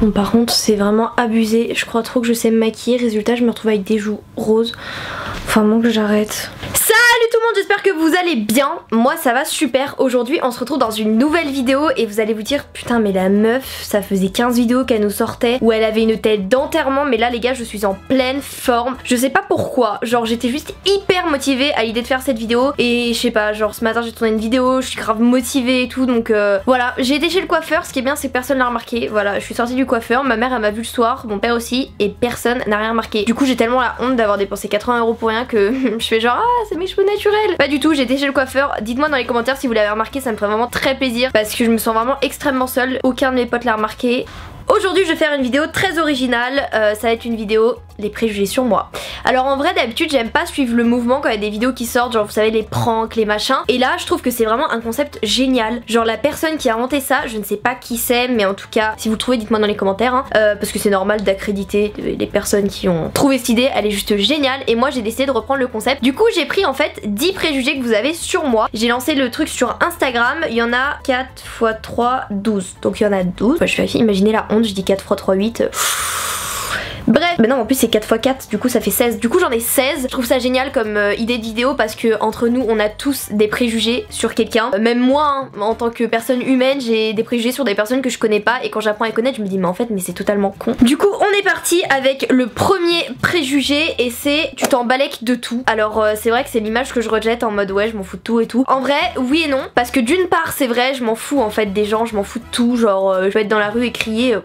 Bon par contre c'est vraiment abusé, je crois trop que je sais me maquiller, résultat je me retrouve avec des joues roses. Enfin bon que j'arrête. Salut tout le monde, j'espère que vous allez bien. Moi ça va super. Aujourd'hui on se retrouve dans une nouvelle vidéo et vous allez vous dire putain mais la meuf ça faisait 15 vidéos qu'elle nous sortait où elle avait une tête d'enterrement, mais là les gars je suis en pleine forme. Je sais pas pourquoi, genre j'étais juste hyper motivée à l'idée de faire cette vidéo et je sais pas, genre ce matin j'ai tourné une vidéo, je suis grave motivée et tout, donc voilà. J'ai été chez le coiffeur, ce qui est bien c'est que personne l'a remarqué. Voilà, je suis sortie du coiffeur, ma mère elle m'a vu le soir, mon père aussi, et personne n'a rien remarqué. Du coup j'ai tellement la honte d'avoir dépensé 80 € pour rien que je fais genre ah c'est mes cheveux naturels. Pas du tout, j'ai été chez le coiffeur. Dites-moi dans les commentaires si vous l'avez remarqué, ça me ferait vraiment très plaisir parce que je me sens vraiment extrêmement seule. Aucun de mes potes l'a remarqué. Aujourd'hui je vais faire une vidéo très originale, ça va être une vidéo les préjugés sur moi. Alors en vrai d'habitude j'aime pas suivre le mouvement quand il y a des vidéos qui sortent, genre vous savez les pranks, les machins. Et là je trouve que c'est vraiment un concept génial. Genre la personne qui a inventé ça, je ne sais pas qui c'est, mais en tout cas si vous le trouvez dites-moi dans les commentaires hein, parce que c'est normal d'accréditer les personnes qui ont trouvé cette idée, elle est juste géniale. Et moi j'ai décidé de reprendre le concept. Du coup j'ai pris en fait 10 préjugés que vous avez sur moi. J'ai lancé le truc sur Instagram, il y en a 4 x 3, 12. Donc il y en a 12. Je vérifie, imaginez la honte, je dis 4 x 3, 8. Bref, mais non en plus c'est 4 x 4, du coup ça fait 16. Du coup j'en ai 16. Je trouve ça génial comme idée de vidéo parce que entre nous on a tous des préjugés sur quelqu'un. Même moi hein, en tant que personne humaine j'ai des préjugés sur des personnes que je connais pas. Et quand j'apprends à les connaître je me dis mais en fait mais c'est totalement con. Du coup on est parti avec le premier préjugé et c'est tu t'en balèques de tout. Alors c'est vrai que c'est l'image que je rejette en mode ouais je m'en fous de tout et tout. En vrai oui et non, parce que d'une part c'est vrai je m'en fous en fait des gens, je m'en fous de tout. Genre je vais être dans la rue et crier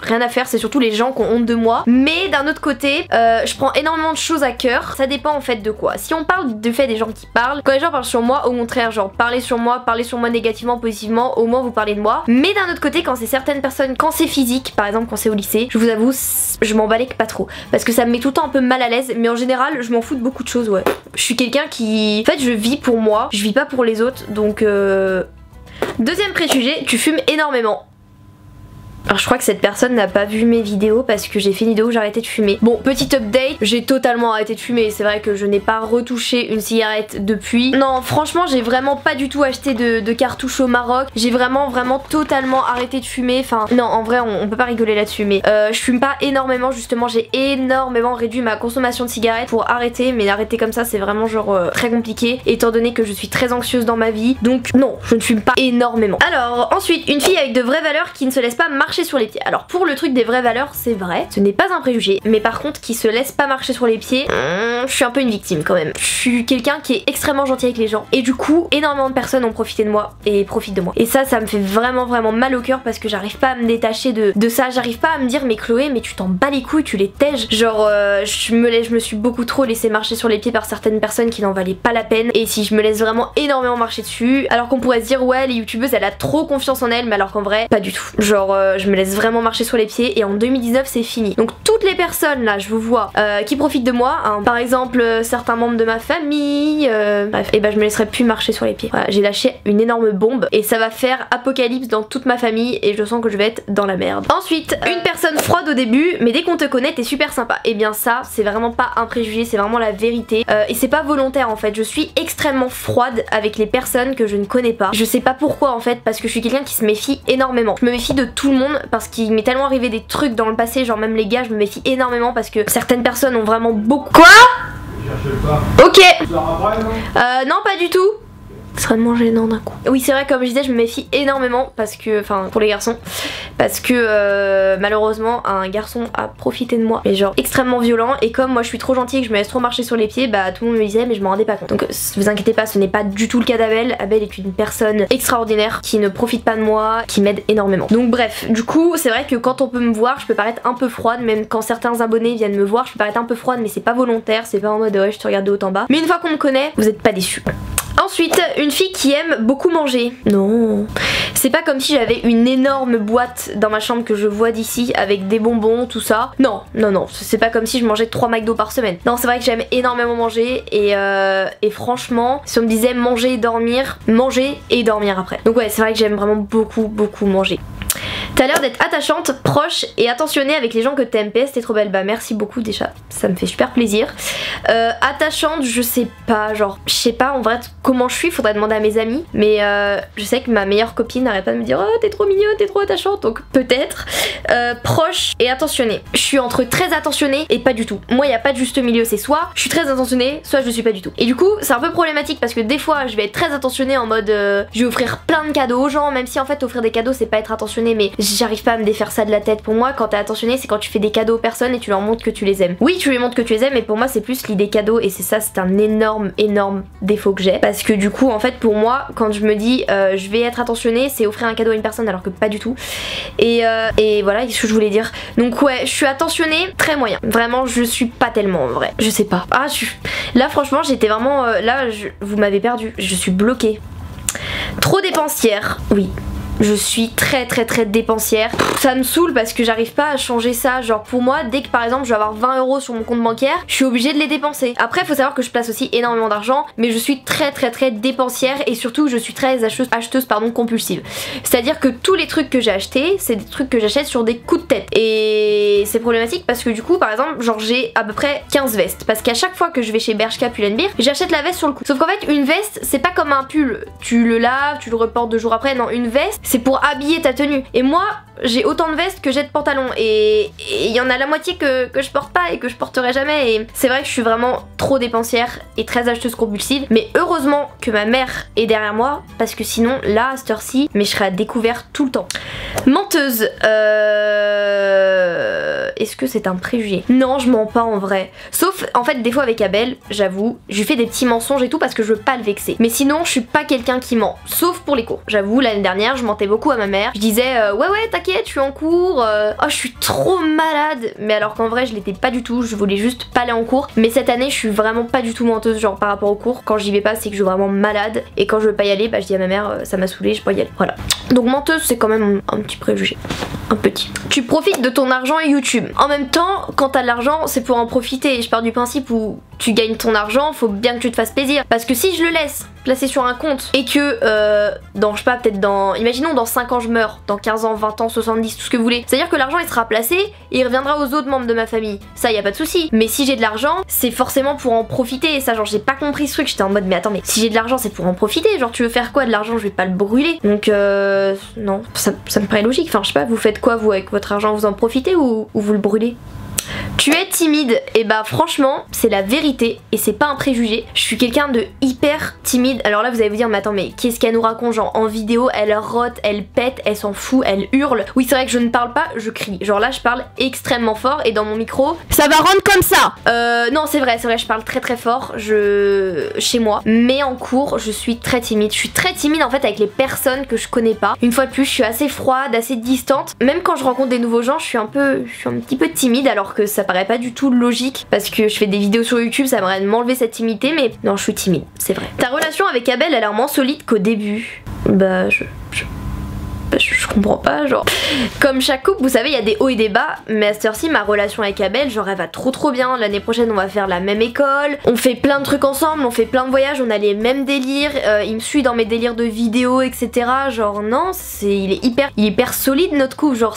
rien à faire, c'est surtout les gens qui ont honte de moi. Mais d'un autre côté, je prends énormément de choses à cœur. Ça dépend en fait de quoi. Si on parle du fait des gens qui parlent, quand les gens parlent sur moi, au contraire, genre parler sur moi négativement, positivement, au moins vous parlez de moi. Mais d'un autre côté, quand c'est certaines personnes, quand c'est physique, par exemple quand c'est au lycée, je vous avoue, je m'en balèque pas trop. Parce que ça me met tout le temps un peu mal à l'aise. Mais en général, je m'en fous de beaucoup de choses, ouais. Je suis quelqu'un qui... En fait, je vis pour moi, je vis pas pour les autres. Donc deuxième préjugé, tu fumes énormément. Alors je crois que cette personne n'a pas vu mes vidéos parce que j'ai fait une vidéo où j'ai arrêté de fumer. Bon, petit update, j'ai totalement arrêté de fumer. C'est vrai que je n'ai pas retouché une cigarette depuis. Non, franchement, j'ai vraiment pas du tout acheté de cartouches au Maroc. J'ai vraiment totalement arrêté de fumer. Enfin, non, en vrai, on peut pas rigoler là-dessus. Mais je fume pas énormément, justement. J'ai énormément réduit ma consommation de cigarettes pour arrêter. Mais arrêter comme ça, c'est vraiment genre très compliqué. Étant donné que je suis très anxieuse dans ma vie. Donc non, je ne fume pas énormément. Alors, ensuite, une fille avec de vraies valeurs qui ne se laisse pas marcher sur les pieds. Alors pour le truc des vraies valeurs c'est vrai, ce n'est pas un préjugé, mais par contre qui se laisse pas marcher sur les pieds, je suis un peu une victime quand même. Je suis quelqu'un qui est extrêmement gentil avec les gens et du coup énormément de personnes ont profité de moi et profitent de moi. Et ça me fait vraiment mal au cœur parce que j'arrive pas à me détacher de ça, j'arrive pas à me dire mais Chloé mais tu t'en bats les couilles, tu les tèges. Genre je me suis beaucoup trop laissé marcher sur les pieds par certaines personnes qui n'en valaient pas la peine. Et si je me laisse vraiment énormément marcher dessus, alors qu'on pourrait se dire ouais les youtubeuses elle a trop confiance en elle, mais alors qu'en vrai pas du tout. Genre je me laisse vraiment marcher sur les pieds et en 2019 c'est fini. Donc toutes les personnes là je vous vois qui profitent de moi hein, par exemple certains membres de ma famille bref, et ben je me laisserai plus marcher sur les pieds. Voilà, j'ai lâché une énorme bombe et ça va faire apocalypse dans toute ma famille et je sens que je vais être dans la merde. Ensuite une personne froide au début mais dès qu'on te connaît t'es super sympa. Et bien ça c'est vraiment pas un préjugé, c'est vraiment la vérité et c'est pas volontaire en fait. Je suis extrêmement froide avec les personnes que je ne connais pas. Je sais pas pourquoi en fait, parce que je suis quelqu'un qui se méfie énormément. Je me méfie de tout le monde parce qu'il m'est tellement arrivé des trucs dans le passé, genre même les gars je me méfie énormément parce que certaines personnes ont vraiment beaucoup... Quoi? Ok. Non pas du tout. Extrêmement gênant d'un coup. Oui c'est vrai, comme je disais je me méfie énormément parce que, enfin pour les garçons, parce que malheureusement un garçon a profité de moi mais genre extrêmement violent. Et comme moi je suis trop gentille et que je me laisse trop marcher sur les pieds, bah tout le monde me disait mais je m'en rendais pas compte. Donc vous inquiétez pas, ce n'est pas du tout le cas d'Abel. Abel est une personne extraordinaire qui ne profite pas de moi, qui m'aide énormément. Donc bref, du coup c'est vrai que quand on peut me voir je peux paraître un peu froide, même quand certains abonnés viennent me voir je peux paraître un peu froide, mais c'est pas volontaire, c'est pas en mode ouais je te regarde de haut en bas. Mais une fois qu'on me connaît vous êtes pas déçus. Ensuite, une fille qui aime beaucoup manger. Non, c'est pas comme si j'avais une énorme boîte dans ma chambre que je vois d'ici avec des bonbons, tout ça. Non, c'est pas comme si je mangeais 3 McDo par semaine. Non, c'est vrai que j'aime énormément manger et franchement, si on me disait manger et dormir après. Donc ouais, c'est vrai que j'aime vraiment beaucoup manger. T'as l'air d'être attachante, proche et attentionnée avec les gens que t'aimes. PS, t'es trop belle. Bah merci beaucoup déjà, ça me fait super plaisir. Attachante, je sais pas, genre, je sais pas en vrai comment comment je suis, faudrait demander à mes amis. Mais je sais que ma meilleure copine n'arrête pas de me dire oh t'es trop mignonne, t'es trop attachante. Donc peut-être. Proche et attentionnée. Je suis entre très attentionnée et pas du tout. Moi y a pas de juste milieu, c'est soit je suis très attentionnée, soit je le suis pas du tout. Et du coup c'est un peu problématique parce que des fois je vais être très attentionnée en mode je vais offrir plein de cadeaux aux gens, même si en fait offrir des cadeaux c'est pas être attentionné, mais j'arrive pas à me défaire ça de la tête. Pour moi quand t'es attentionné c'est quand tu fais des cadeaux aux personnes et tu leur montres que tu les aimes. Oui tu lui montres que tu les aimes, mais pour moi c'est plus l'idée cadeau, et c'est ça, c'est un énorme défaut que j'ai, parce que du coup en fait pour moi quand je me dis je vais être attentionnée c'est offrir un cadeau à une personne alors que pas du tout. Et voilà ce que je voulais dire. Donc ouais je suis attentionnée très moyen, vraiment je suis pas tellement en vrai, je sais pas. Là franchement j'étais vraiment vous m'avez perdu, je suis bloquée. Trop dépensière, oui. Je suis très dépensière. Ça me saoule parce que j'arrive pas à changer ça. Genre pour moi, dès que par exemple je vais avoir 20 € sur mon compte bancaire, je suis obligée de les dépenser. Après faut savoir que je place aussi énormément d'argent, mais je suis très dépensière, et surtout je suis très acheteuse compulsive. C'est-à-dire que tous les trucs que j'ai achetés, c'est des trucs que j'achète sur des coups de tête. Et c'est problématique parce que du coup par exemple genre j'ai à peu près 15 vestes. Parce qu'à chaque fois que je vais chez Bershka Pull&Bear, j'achète la veste sur le coup. Sauf qu'en fait une veste c'est pas comme un pull. Tu le laves, tu le reportes 2 jours après. Non, une veste c'est pour habiller ta tenue. Et moi j'ai autant de vestes que j'ai de pantalons, et il y en a la moitié que je porte pas et que je porterai jamais. Et c'est vrai que je suis vraiment trop dépensière et très acheteuse compulsive, mais heureusement que ma mère est derrière moi, parce que sinon là à cette heure-ci mais je serais à découvert tout le temps. Menteuse, est-ce que c'est un préjugé? Non je mens pas en vrai, sauf en fait des fois avec Abel, j'avoue, je lui fais des petits mensonges et tout parce que je veux pas le vexer, mais sinon je suis pas quelqu'un qui ment, sauf pour les cours. J'avoue l'année dernière je mentais beaucoup à ma mère, je disais ouais t'inquiète je suis en cours, oh je suis trop malade, mais alors qu'en vrai je l'étais pas du tout, je voulais juste pas aller en cours. Mais cette année je suis vraiment pas du tout menteuse genre par rapport aux cours. Quand j'y vais pas c'est que je suis vraiment malade, et quand je veux pas y aller bah je dis à ma mère ça m'a saoulée, je peux pas y aller, voilà. Donc menteuse c'est quand même un petit préjugé, un petit. Tu profites de ton argent et YouTube. En même temps quand t'as de l'argent c'est pour en profiter, et je pars du principe où tu gagnes ton argent, faut bien que tu te fasses plaisir, parce que si je le laisse placer sur un compte et que dans je sais pas peut-être dans, imaginons dans 5 ans je meurs, dans 15 ans, 20 ans, 70, tout ce que vous voulez, c'est à dire que l'argent il sera placé et il reviendra aux autres membres de ma famille, ça y a pas de souci. Mais si j'ai de l'argent c'est forcément pour en profiter, et ça genre j'ai pas compris ce truc, j'étais en mode mais attends, mais si j'ai de l'argent c'est pour en profiter, genre tu veux faire quoi de l'argent, je vais pas le brûler. Donc non ça me paraît logique, enfin je sais pas, vous faites quoi vous avec votre argent, vous en profitez ou vous le brûlez? Tu es timide, et bah franchement c'est la vérité et c'est pas un préjugé. Je suis quelqu'un de hyper timide. Alors là vous allez vous dire mais attends mais qu'est-ce qu'elle nous raconte, genre en vidéo elle rote, elle pète, elle s'en fout, elle hurle. Oui c'est vrai que je ne parle pas, je crie. Genre là je parle extrêmement fort et dans mon micro ça va rendre comme ça. Non c'est vrai je parle très fort chez moi, mais en cours je suis très timide. Je suis très timide en fait avec les personnes que je connais pas. Une fois de plus je suis assez froide, assez distante. Même quand je rencontre des nouveaux gens je suis un petit peu timide, alors que ça paraît pas du tout logique parce que je fais des vidéos sur YouTube, ça m'aimerait m'enlever cette timidité, mais non je suis timide, c'est vrai. Ta relation avec Abel elle a l'air moins solide qu'au début. Bah je comprends pas, genre comme chaque couple vous savez il y a des hauts et des bas, mais à cette heure-ci ma relation avec Abel genre elle va trop bien. L'année prochaine on va faire la même école, on fait plein de trucs ensemble, on fait plein de voyages, on a les mêmes délires, il me suit dans mes délires de vidéos etc. Genre non il est hyper solide notre couple, genre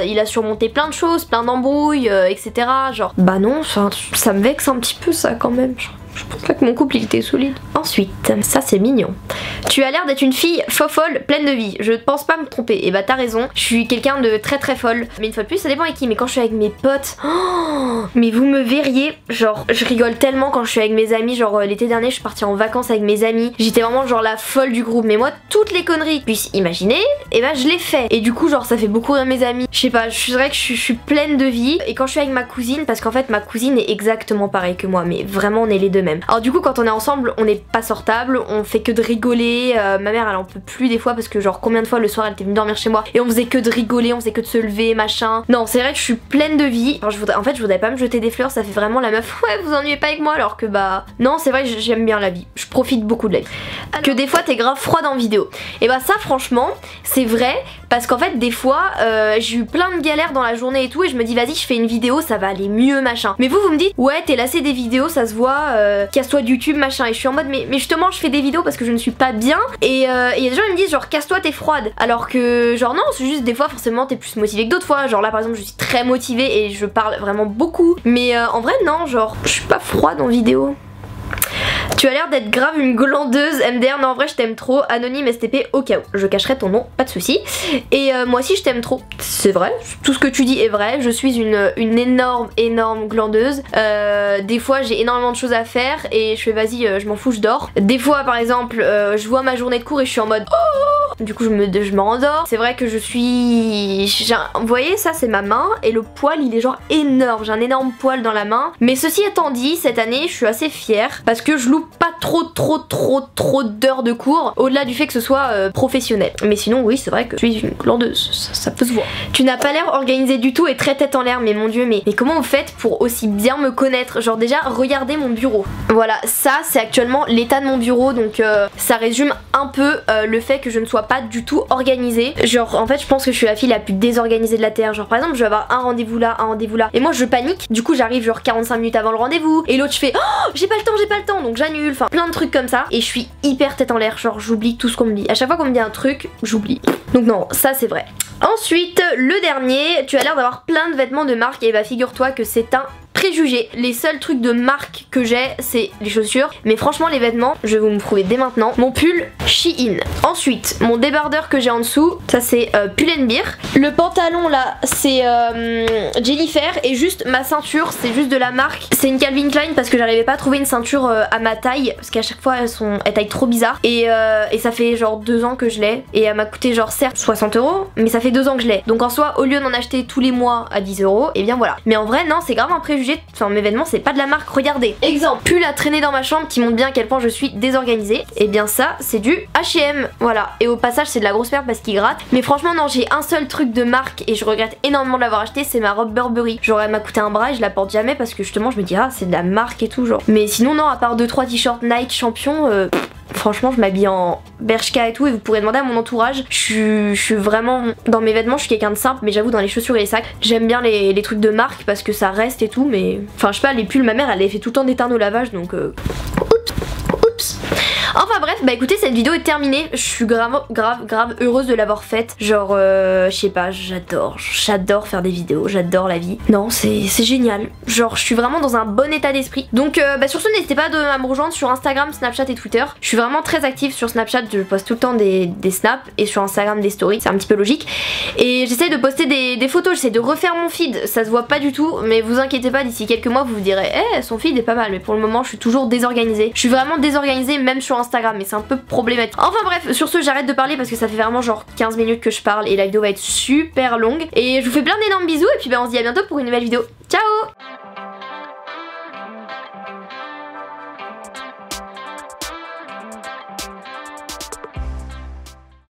il a surmonté plein de choses, plein d'embrouilles etc. Genre bah non, ça me vexe un petit peu ça quand même, genre. Je pense pas que mon couple il était solide. Ensuite, ça c'est mignon. Tu as l'air d'être une fille folle, pleine de vie. Je ne pense pas me tromper. Et bah t'as raison, je suis quelqu'un de très folle. Mais une fois de plus ça dépend avec qui. Mais quand je suis avec mes potes, oh, mais vous me verriez, genre je rigole tellement quand je suis avec mes amis. Genre l'été dernier je suis partie en vacances avec mes amis. J'étais vraiment genre la folle du groupe. Mais moi toutes les conneries que je puisse imaginer, et bah je les fais. Et du coup genre ça fait beaucoup rire mes amis. Je sais pas, je dirais que je suis pleine de vie. Et quand je suis avec ma cousine, parce qu'en fait ma cousine est exactement pareille que moi, mais vraiment on est les deux mêmes. Alors du coup quand on est ensemble on n'est pas sortable, on fait que de rigoler, ma mère elle en peut plus des fois parce que genre combien de fois le soir elle était venue dormir chez moi et on faisait que de rigoler, on faisait que de se lever machin. Non c'est vrai que je suis pleine de vie. Alors, en fait je voudrais pas me jeter des fleurs, ça fait vraiment la meuf ouais vous ennuyez pas avec moi, alors que bah non c'est vrai que j'aime bien la vie, je profite beaucoup de la vie. Alors, que des fois t'es grave froide en vidéo, et bah ça franchement c'est vrai, parce qu'en fait des fois j'ai eu plein de galères dans la journée et tout, et je me dis vas-y je fais une vidéo ça va aller mieux machin. Mais vous me dites ouais t'es lassée des vidéos, ça se voit, casse-toi de YouTube machin, et je suis en mode mais justement je fais des vidéos parce que je ne suis pas bien, et y a des gens qui me disent genre casse-toi t'es froide, alors que genre non c'est juste des fois forcément t'es plus motivée que d'autres fois. Genre là par exemple je suis très motivée et je parle vraiment beaucoup, mais en vrai non genre je suis pas froide en vidéo. Tu as l'air d'être grave une glandeuse. MDR, non en vrai je t'aime trop. Anonyme STP au cas où. Je cacherai ton nom, pas de soucis. Et moi aussi je t'aime trop. C'est vrai, tout ce que tu dis est vrai. Je suis une énorme glandeuse. Des fois j'ai énormément de choses à faire et je fais vas-y je m'en fous, je dors. Des fois par exemple je vois ma journée de cours et je suis en mode oh, du coup je me rendors. C'est vrai que je suis... Vous voyez ça c'est ma main et le poil il est genre énorme. J'ai un énorme poil dans la main. Mais ceci étant dit, cette année je suis assez fière parce que je loupe pas trop d'heures de cours au-delà du fait que ce soit professionnel. Mais sinon oui c'est vrai que je suis une glandeuse, ça peut se voir. Tu n'as pas l'air organisé du tout et très tête en l'air, mais mon dieu, mais comment vous faites pour aussi bien me connaître? Genre déjà regardez mon bureau. Voilà, ça c'est actuellement l'état de mon bureau, donc ça résume un peu le fait que je ne sois pas du tout organisée. Genre en fait je pense que je suis la fille la plus désorganisée de la terre. Genre par exemple je vais avoir un rendez-vous là, et moi je panique. Du coup j'arrive genre 45 minutes avant le rendez-vous et l'autre je fais oh j'ai pas le temps, donc j'annule. Enfin plein de trucs comme ça et je suis hyper tête en l'air. Genre j'oublie tout ce qu'on me dit. À chaque fois qu'on me dit un truc, j'oublie. Donc non, ça c'est vrai. Ensuite, le dernier, tu as l'air d'avoir plein de vêtements de marque et bah figure-toi que c'est un préjugé. Les seuls trucs de marque que j'ai c'est les chaussures, mais franchement les vêtements je vais vous me prouver dès maintenant. Mon pull Shein. Ensuite mon débardeur que j'ai en dessous, ça c'est Pull&Bear. Le pantalon là c'est Jennifer et juste ma ceinture c'est juste de la marque, c'est une Calvin Klein parce que j'arrivais pas à trouver une ceinture à ma taille parce qu'à chaque fois elles taillent trop bizarre et ça fait genre 2 ans que je l'ai et elle m'a coûté genre certes 60 € mais ça fait 2 ans que je l'ai, donc en soi au lieu d'en acheter tous les mois à 10 €, et bien voilà. Mais en vrai non c'est grave un préjugé. Enfin mes vêtements c'est pas de la marque, regardez. Exemple, pull à traîner dans ma chambre qui montre bien à quel point je suis désorganisée. Et bien ça c'est du H&M, voilà. Et au passage c'est de la grosse merde parce qu'il gratte. Mais franchement non, j'ai un seul truc de marque et je regrette énormément de l'avoir acheté, c'est ma robe Burberry. Genre elle m'a coûté un bras et je la porte jamais parce que justement je me dis ah c'est de la marque et tout genre. Mais sinon non, à part 2-3 t-shirts Nike Champion, franchement je m'habille en Bershka et tout et vous pourrez demander à mon entourage. Je suis vraiment... Dans mes vêtements je suis quelqu'un de simple, mais j'avoue dans les chaussures et les sacs j'aime bien les trucs de marque parce que ça reste et tout, mais... Enfin je sais pas, les pulls ma mère elle les fait tout le temps d'éteindre au lavage donc... Oups. Enfin bref, bah écoutez cette vidéo est terminée. Je suis grave heureuse de l'avoir faite. Genre je sais pas, j'adore faire des vidéos, j'adore la vie. Non c'est génial. Genre je suis vraiment dans un bon état d'esprit. Donc bah sur ce n'hésitez pas à me rejoindre sur Instagram, Snapchat et Twitter. Je suis vraiment très active sur Snapchat, je poste tout le temps des snaps et sur Instagram des stories, c'est un petit peu logique. Et j'essaie de poster des photos, j'essaie de refaire mon feed, ça se voit pas du tout, mais vous inquiétez pas, d'ici quelques mois vous vous direz son feed est pas mal, mais pour le moment je suis toujours désorganisée. Je suis vraiment désorganisée même sur Instagram, mais c'est un peu problématique. Enfin bref, sur ce j'arrête de parler parce que ça fait vraiment genre 15 minutes que je parle et la vidéo va être super longue. Et je vous fais plein d'énormes bisous et puis bah on se dit à bientôt pour une nouvelle vidéo. Ciao!